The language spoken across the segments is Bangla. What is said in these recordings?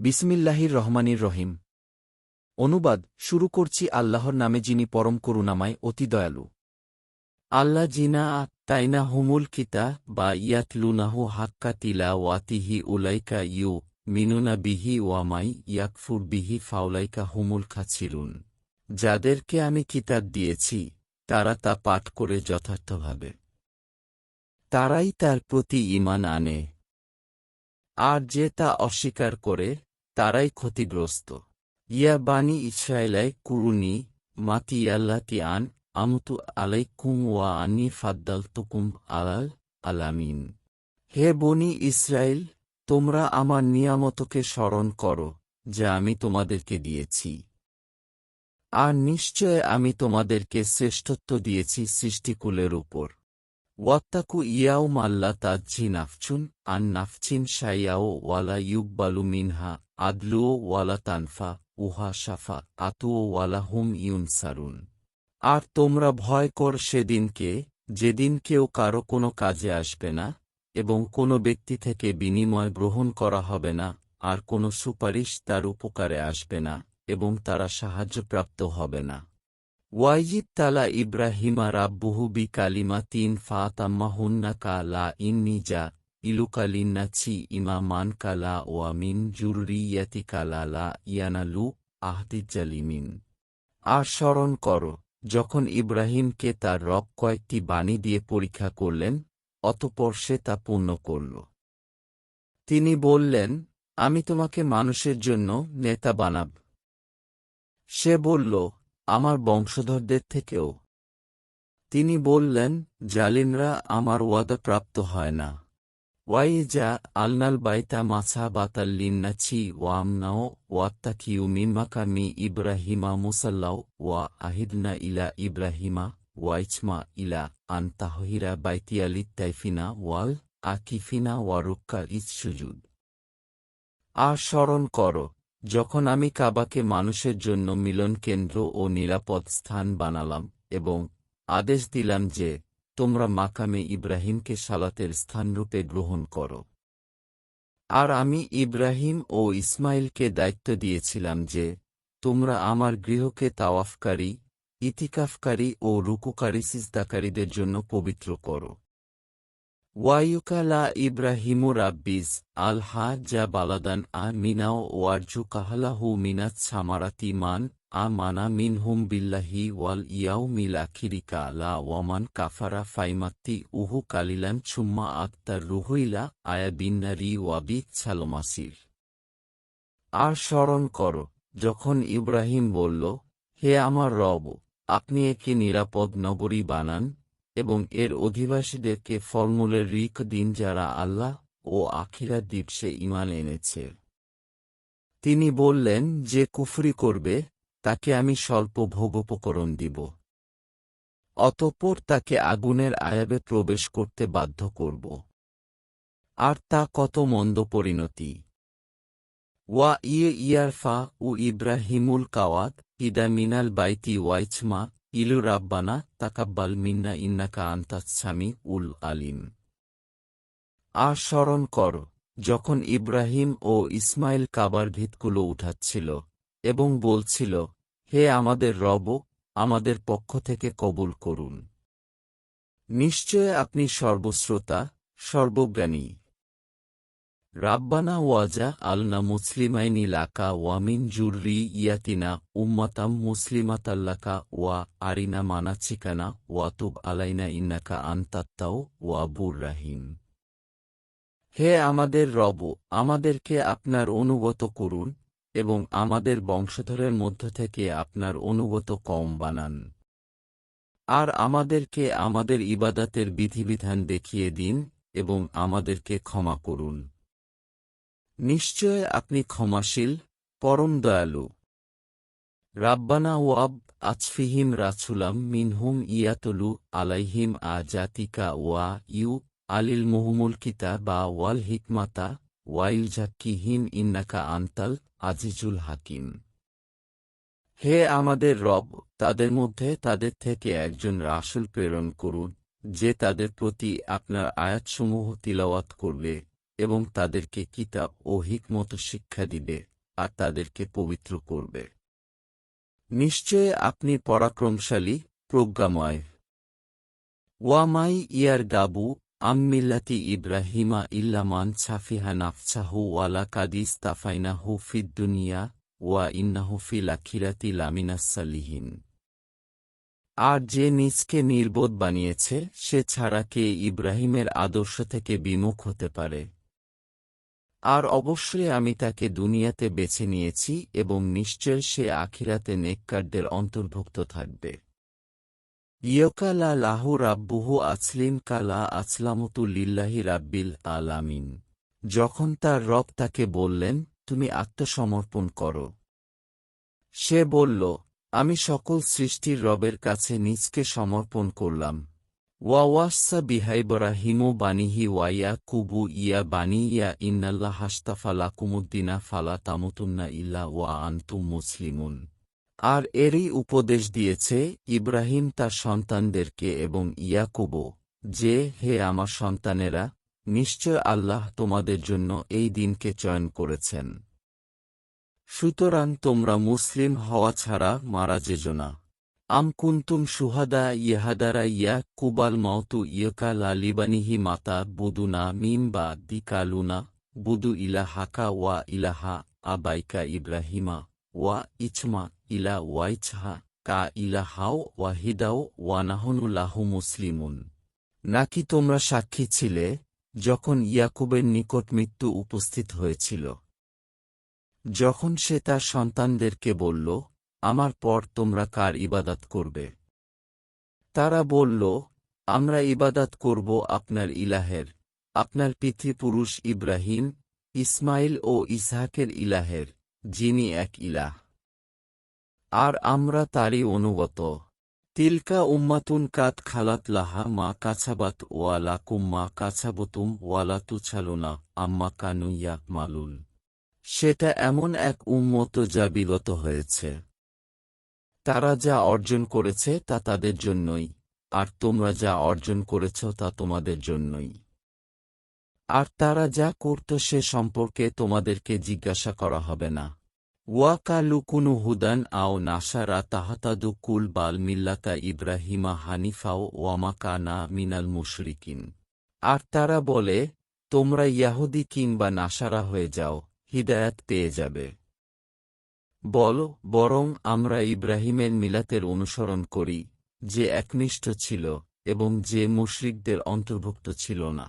বিসমিল্লাহির রহমানির রহিম। অনুবাদ শুরু করছি আল্লাহর নামে, যিনি পরম করুণাময়, অতি দয়ালু। আল্লাহ জিনা তাইনা হুমুল কিতা বা ইয়াতলুনাহু হাক্কা তিলাওয়াতিহি উলাইকা ইউ মিনুনা বিহি ওয়ামাই ইয়াকফুর বিহি ফাউলাইকা হুমুল খাছিরুন। যাদেরকে আমি কিতাব দিয়েছি তারা তা পাঠ করে যথার্থভাবে, তারাই তার প্রতি ঈমান আনে, আর যে তা অস্বীকার করে তারাই ক্ষতিগ্রস্ত। ইয়া বানি ইসরায়েলাই কুরুনি মাতি আল্লাতি আন আমতু আলাইকুম ওয়া আনি ফাদ্দালতুকুম আলাল আলামিন। হে বনি ইসরায়েল, তোমরা আমার নিয়ামতকে স্মরণ করো যা আমি তোমাদেরকে দিয়েছি, আর নিশ্চয় আমি তোমাদেরকে শ্রেষ্ঠত্ব দিয়েছি সৃষ্টিকুলের উপর। ওয়াত্তাকু ইয়াও মাল্লা তাজ্জি নাফচুন আন নাফচিন শাইয়াও ওয়ালা ইউকবালু মিনহা আদলুও ওয়ালা তানফা উহা সাফা আতুও ওয়ালা হুম ইউনসারুন। আর তোমরা ভয় কর সেদিনকে, যেদিন কেউ কারো কোনো কাজে আসবে না, এবং কোনো ব্যক্তি থেকে বিনিময় গ্রহণ করা হবে না, আর কোনো সুপারিশ তার উপকারে আসবে না, এবং তারা সাহায্যপ্রাপ্ত হবে না। ওয়াইজিদ তালা ইব্রাহিমা রাব্বুহু বি কালিমা তিন ফাতাম্মাহুন্না কালা ইন্নিজা ইলুকালিন্নাছি ইমামান কালা ওয়া মিন জুররিয়াতি কালা লা ইয়ানালু আহদিজ্জালিমিন। আর স্মরণ করো যখন ইব্রাহিমকে তার রব কয়েকটি বাণী দিয়ে পরীক্ষা করলেন, অতঃপর সে তা পূর্ণ করল। তিনি বললেন, আমি তোমাকে মানুষের জন্য নেতা বানাব। সে বলল, আমার বংশধরদের থেকেও। তিনি বললেন, জালিমরা আমার ওয়াদা প্রাপ্ত হয় না। ওয়াইজা আলনাল বাইতা মাছা বাতাল্লিন্নাছি ওয়ামনাও ওয়াত্তাকিউ মিম্মাকামি ইব্রাহিমা মুসাল্লাও ওয়া আহিদনা ইলা ইব্রাহিমা ওয়াইচমা ইলা আন তাহহিরা বাইতিয়ালিত তাইফিনা ওয়াল আকিফিনা ওয়ারুক্কা ইসসুজুদ। আর স্মরণ করো যখন আমি কাবাকে মানুষের জন্য মিলন কেন্দ্র ও নিরাপদ স্থান বানালাম, এবং আদেশ দিলাম যে তোমরা মাকামে ইব্রাহিমকে সালাতের স্থানরূপে গ্রহণ করো। আর আমি ইব্রাহিম ও ইসমাইলকে দায়িত্ব দিয়েছিলাম যে তোমরা আমার গৃহকে তাওয়াফকারী, ইতিকাফকারী ও রুকুকারী সিজদাকারীদের জন্য পবিত্র করো। ওয়ায়ুকালা ইব্রাহিমু রাব্বিজ আল হাজ্জা বালাদান আ মিনাও ওয়ারজু কাহালাহু মিনাত সামারাতি মান আ মানা মিনহুম বিল্লাহি ওয়াল ইয়াউমিল আখিরিকা লা ওয়ামান কাফারা ফাইমাত্তি উহু কালিলান ছুম্মা আত্মার রুহুইলা আয়া বিন্নারি ওয়াবি ছালমাসির। আর স্মরণ করো যখন ইব্রাহিম বলল, হে আমার রব, আপনি একে নিরাপদ নগরী বানান এবং এর অধিবাসীদেরকে ফলমূলের রিক দিন যারা আল্লাহ ও আখিরাত দিবসে ঈমান এনেছে। তিনি বললেন, যে কুফরি করবে তাকে আমি স্বল্প ভোগোপকরণ দিব, অতঃপর তাকে আগুনের আয়াবে প্রবেশ করতে বাধ্য করব। আর তা কত মন্দ পরিণতি! ওয়া ইয়ারফা উ ইব্রাহিমুল কাওয়াত ইদা মিনাল বাইতি ওয়াইচমা ইলু রাব্বানা তাকাব্বাল মিন্না ইন্নাকা আনতাস সামি উল আলিম। আর স্মরণ কর যখন ইব্রাহিম ও ইসমাইল কাবার ভিতগুলো উঠাচ্ছিল এবং বলছিল, হে আমাদের রব, আমাদের পক্ষ থেকে কবুল করুন। নিশ্চয় আপনি সর্বশ্রোতা, সর্বজ্ঞানী। রাব্বানা ওয়াজা আলনা মুসলিমাইনি লাকা ওয়ামিন জুররি ইয়াতিনা উম্মাতাম মুসলিমাতাল্লাকা ওয়া আরিনা মানাচিকানা ওয়াতুব আলাইনা ইন্নাকা আনতাত্তাও ওয়াবুর রাহিম। হে আমাদের রব, আমাদেরকে আপনার অনুগত করুন এবং আমাদের বংশধরের মধ্য থেকে আপনার অনুগত কওম বানান। আর আমাদেরকে আমাদের ইবাদাতের বিধিবিধান দেখিয়ে দিন এবং আমাদেরকে ক্ষমা করুন। নিশ্চয় আপনি ক্ষমাশীল, পরম দয়ালু। রাব্বানা ওয়াব আচফিহিম রাসুলাম মিনহুম ইয়াতলু আলাইহিম আজাতিকা ওয়া ইউ আলিল মুহুমুল কিতাবা ওয়াল হিকমাতা ওয়াইউজাক্কিহিম ইন্নাকা আনতাল আজিজুল হাকিম। হে আমাদের রব, তাদের মধ্যে তাদের থেকে একজন রাসূল প্রেরণ করুন, যে তাদের প্রতি আপনার আয়াতসমূহ তিলাওয়াত করবে এবং তাদেরকে কিতাব ও হিকমত শিক্ষা দিবে, আর তাদেরকে পবিত্র করবে। নিশ্চয় আপনি পরাক্রমশালী, প্রজ্ঞাময়। ওয়ামাই ইয়ার গাবু আম্মিল্লাতি ইব্রাহিমা ইল্লামান সাফিহা নাফসাহু ওয়ালা কাদিস তাফাইনাহু ফিদ দুনিয়া ওয়া ইন্নাহু ফিল আখিরাতি লামিনাস সালিহিন। আর যে নিজকে নির্বোধ বানিয়েছে সে ছাড়া কে ইব্রাহিমের আদর্শ থেকে বিমুখ হতে পারে? আর অবশ্যই আমি তাকে দুনিয়াতে বেছে নিয়েছি এবং নিশ্চয় সে আখিরাতে নেককারদের অন্তর্ভুক্ত থাকবে। ইয়কালা লাহু রাব্বুহু আসলিম কালা আসলামতু লিল্লাহি রাব্বিল আলামিন। যখন তার রব তাকে বললেন, তুমি আত্মসমর্পণ করো, সে বলল, আমি সকল সৃষ্টির রবের কাছে নিজকে সমর্পণ করলাম। ওয়াওয়াসা বিহাইবরাহিমু বানিহি ওয়াইয়া কুবু ইয়া বানি ইয়া ইন্নাল্লাহ হাস্তাফা লাকুমুদ্দিনা ফালা তামুতুন্না ইল্লা ওয়া আনতুম মুসলিমুন। আর এরই উপদেশ দিয়েছে ইব্রাহিম তার সন্তানদেরকে এবং ইয়াকুবও, যে, হে আমার সন্তানেরা, নিশ্চয় আল্লাহ তোমাদের জন্য এই দিনকে চয়ন করেছেন। সুতরাং তোমরা মুসলিম হওয়া ছাড়া মারা যেজো না। আম কুন্তুম সুহাদা ইহাদারা ইয়া কুবাল মাউতু ইয়কা লালিবানিহি মাতা বুদুনা মিম বা দিকালুনা বুদু ইলাহাকা ওয়া ইলাহা আবাইকা ইব্রাহিমা ওয়া ইছমা ইলা ওয়াইছহা কা ইলাহাও ওয়াহিদাও ওয়ানাহনু লাহু মুসলিমুন। নাকি তোমরা সাক্ষী ছিলে যখন ইয়াকুবের নিকট মৃত্যু উপস্থিত হয়েছিল, যখন সে তার সন্তানদেরকে বলল, আমার পর তোমরা কার ইবাদত করবে? তারা বলল, আমরা ইবাদত করব আপনার ইলাহের, আপনার পিতৃপুরুষ ইব্রাহিম, ইসমাইল ও ইসহাকের ইলাহের, যিনি এক ইলাহ, আর আমরা তারই অনুগত। তিলকা উম্মাতুন কাত খালাত লাহা মা কাছাবাত ওয়া লাকুম মা কাছাবতুম ওয়ালা তুছালুনা আম্মা কানুইয়া মালুল। সেটা এমন এক উম্মত যা বিগত হয়েছে, তারা যা অর্জন করেছে তা তাদের জন্যই, আর তোমরা যা অর্জন করেছ তা তোমাদের জন্যই। আর তারা যা করত সে সম্পর্কে তোমাদেরকে জিজ্ঞাসা করা হবে না। ওয়া কালুকুনু হুদান আও নাসারা তাহাতাদু কুল বাল মিল্লাতা ইব্রাহিমা হানিফাও ওয়ামা কানা মিনাল মুশরিকিন। আর তারা বলে, তোমরা ইয়াহুদি কিংবা নাসারা হয়ে যাও, হিদায়াত পেয়ে যাবে। বল, বরং আমরা ইব্রাহিমের মিলাতের অনুসরণ করি, যে একনিষ্ঠ ছিল এবং যে মুশরিকদের অন্তর্ভুক্ত ছিল না।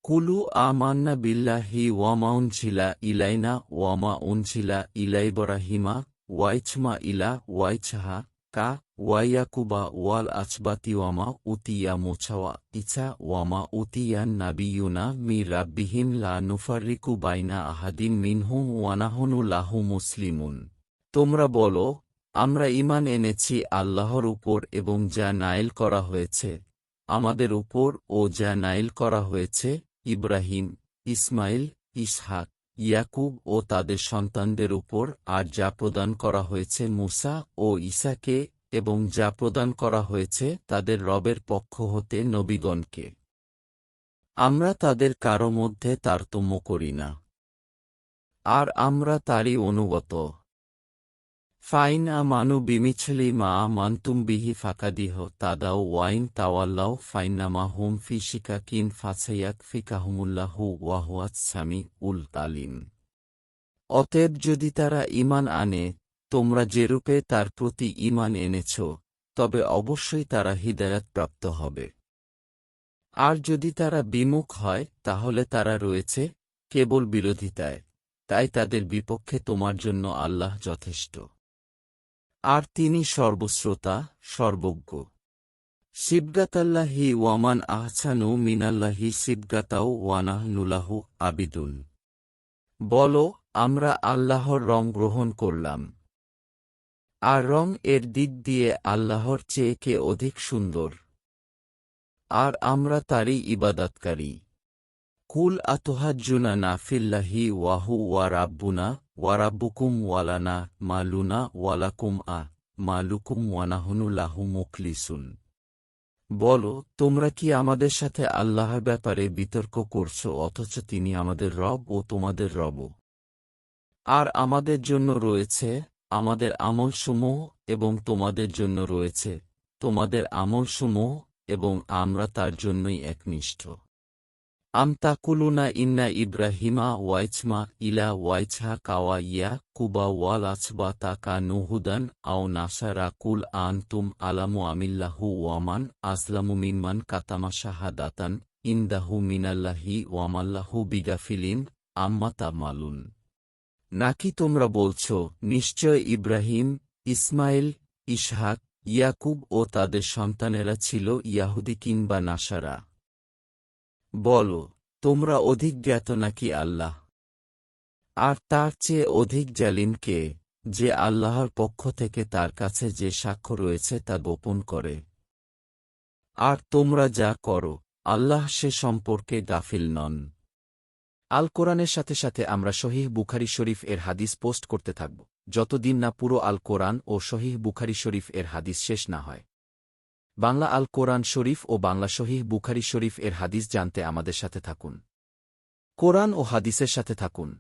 কুলু আমান্না বিল্লাহি ওয়ামা উনজিলা ইলাইনা ওয়ামা উনজিলা ইলাইবরাহিমা ওয়াইছমা ইলা ওয়াইছহা কা ওয়াইয়াকুবা ওয়াল আছবাতি ওয়ামা উতিয়া মোছাওয়া ইছা ওয়ামা উতিয়ান নাবিয়ুনা মি রাব্বিহিম লা নুফাররিকু বাইনা আহাদিম মিনহুম ওয়ানাহনু লাহু মুসলিমুন। তোমরা বলো, আমরা ঈমান এনেছি আল্লাহর উপর এবং যা নাইল করা হয়েছে আমাদের উপর ও যা নাইল করা হয়েছে ইব্রাহিম, ইসমাইল, ইসহাক, ইয়াকুব ও তাদের সন্তানদের উপর, আর যা প্রদান করা হয়েছে মুসা ও ঈসাকে এবং যা প্রদান করা হয়েছে তাদের রবের পক্ষ হতে নবীগণকে। আমরা তাদের কারো মধ্যে তারতম্য করি না, আর আমরা তারই অনুগত। ফাইন আমানু বিমিছলি মা মান্তুম বিহি ফাকাদিহ তাদাও ওয়াইন তাওয়াল্লাও ফাইন্নামা হুম ফি শিকাকিন ফাসাইয়াক ফিকাহুমুল্লাহু ওয়াহুয়াস সামি উল তালিম। অতএব যদি তারা ঈমান আনে তোমরা যেরূপে তার প্রতি ঈমান এনেছ, তবে অবশ্যই তারা হিদায়াত প্রাপ্ত হবে। আর যদি তারা বিমুখ হয় তাহলে তারা রয়েছে কেবল বিরোধিতায়, তাই তাদের বিপক্ষে তোমার জন্য আল্লাহ যথেষ্ট। আর তিনি সর্বশ্রোতা, সর্বজ্ঞ। সিবগাতাল্লাহি ওয়ামান আহসানু মিনাল্লাহি সিবগাতাও ওয়ানাহনু লাহু আবিদুন। বলো, আমরা আল্লাহর রং গ্রহণ করলাম, আর রং এর দিক দিয়ে আল্লাহর চেয়ে কে অধিক সুন্দর, আর আমরা তারই ইবাদতকারী। কুল আতুহাজ্জুনা ফিল্লাহি ওয়াহু ওয়া রাব্বুনা ওয়া রাব্বুকুম ওয়ালানা মালুনা ওয়ালাকুম মালুকুম ওয়ানাহনু লাহু মুখলিসুন। বলো, তোমরা কি আমাদের সাথে আল্লাহর ব্যাপারে বিতর্ক করছ অথচ তিনি আমাদের রব ও তোমাদের রব? আর আমাদের জন্য রয়েছে আমাদের আমলসমূহ এবং তোমাদের জন্য রয়েছে তোমাদের আমলসমূহ এবং আমরা তার জন্যই একনিষ্ঠ। আম তাকুলুনা ইন্না ইব্রাহিমা ওয়াইচমা ইলা ওয়াইছহা কাওয়া ইয়া কুবা ওয়াল আছবা তাকা নুহুদান আও নাসারা কুল আনতুম আলামু আমিল্লাহু ওয়ামান আসলামু মিনমান কাতামা শাহাদাতান ইন্দাহু মিনাল্লাহি ওয়ামাল্লাহু বিগাফিলিন আম্মা তামালুন। নাকি তোমরা বলছ, নিশ্চয় ইব্রাহিম, ইসমাইল, ইসহাক, ইয়াকুব ও তাদের সন্তানেরা ছিল ইয়াহুদি কিংবা নাসারা। বল, তোমরা অধিক জ্ঞাত নাকি আল্লাহ? আর তার চেয়ে অধিক জালিম কে, যে আল্লাহর পক্ষ থেকে তার কাছে যে সাক্ষ্য রয়েছে তা গোপন করে। আর তোমরা যা করো, আল্লাহ সে সম্পর্কে গাফিল নন। আল কোরআনের সাথে সাথে আমরা সহিহ বুখারী শরীফ এর হাদিস পোস্ট করতে থাকব, যতদিন না পুরো আল কোরআন ও সহিহ বুখারী শরীফ এর হাদিস শেষ না হয়। বাংলা আল কোরআন শরীফ ও বাংলা সহিহ বুখারী শরীফ এর হাদিস জানতে আমাদের সাথে থাকুন। কোরআন ও হাদিসের সাথে থাকুন।